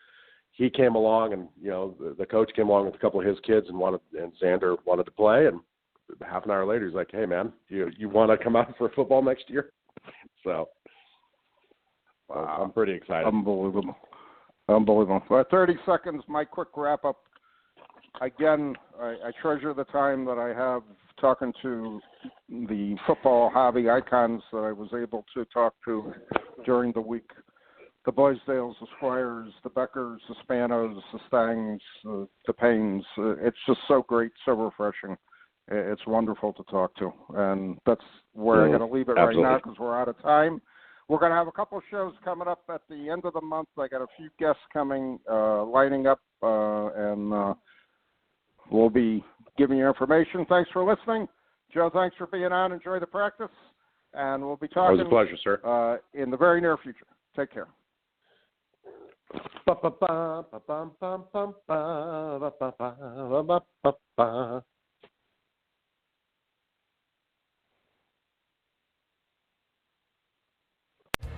he came along, and the coach came along with a couple of his kids, and Xander wanted to play, and half an hour later he's like, "Hey man, you want to come out for football next year?" So wow. I'm pretty excited. Unbelievable. 30 seconds, my quick wrap up. Again, I treasure the time that I have talking to the football hobby icons that I was able to talk to during the week. The Blaisdells, the Squires, the Beckers, the Spanos, the Stangs, the Paynes. It's just so great, so refreshing. It's wonderful to talk to. And that's where I'm going to leave it Absolutely. right now because we're out of time. We're going to have a couple of shows coming up at the end of the month. I got a few guests coming, lining up, and we'll be giving you information. Thanks for listening. Joe, thanks for being on. Enjoy the practice. And we'll be talking. It was a pleasure, sir. In the very near future. Take care.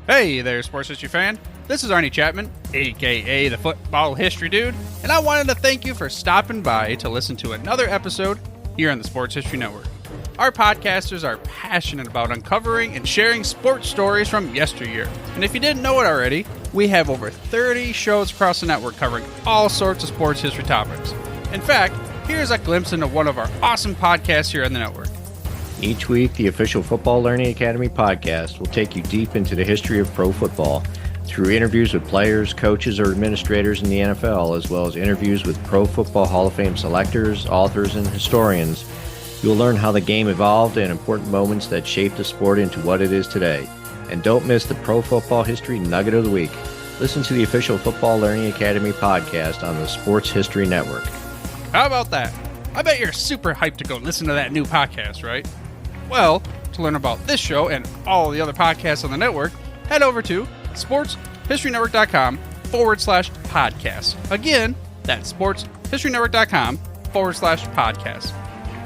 Hey there, sports history fan. This is Arnie Chapman, aka the Football History Dude, and I wanted to thank you for stopping by to listen to another episode here on the Sports History Network. Our podcasters are passionate about uncovering and sharing sports stories from yesteryear. And if you didn't know it already, we have over 30 shows across the network covering all sorts of sports history topics. In fact, here's a glimpse into one of our awesome podcasts here on the network. Each week, the official Football Learning Academy podcast will take you deep into the history of pro football through interviews with players, coaches, or administrators in the NFL, as well as interviews with Pro Football Hall of Fame selectors, authors, and historians. You'll learn how the game evolved and important moments that shaped the sport into what it is today. And don't miss the Pro Football History Nugget of the Week. Listen to the official Football Learning Academy podcast on the Sports History Network. How about that? I bet you're super hyped to go listen to that new podcast, right? Well, to learn about this show and all the other podcasts on the network, head over to sportshistorynetwork.com/podcast. Again, that's sportshistorynetwork.com/podcast.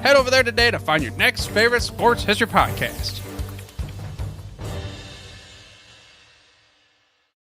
Head over there today to find your next favorite sports history podcast.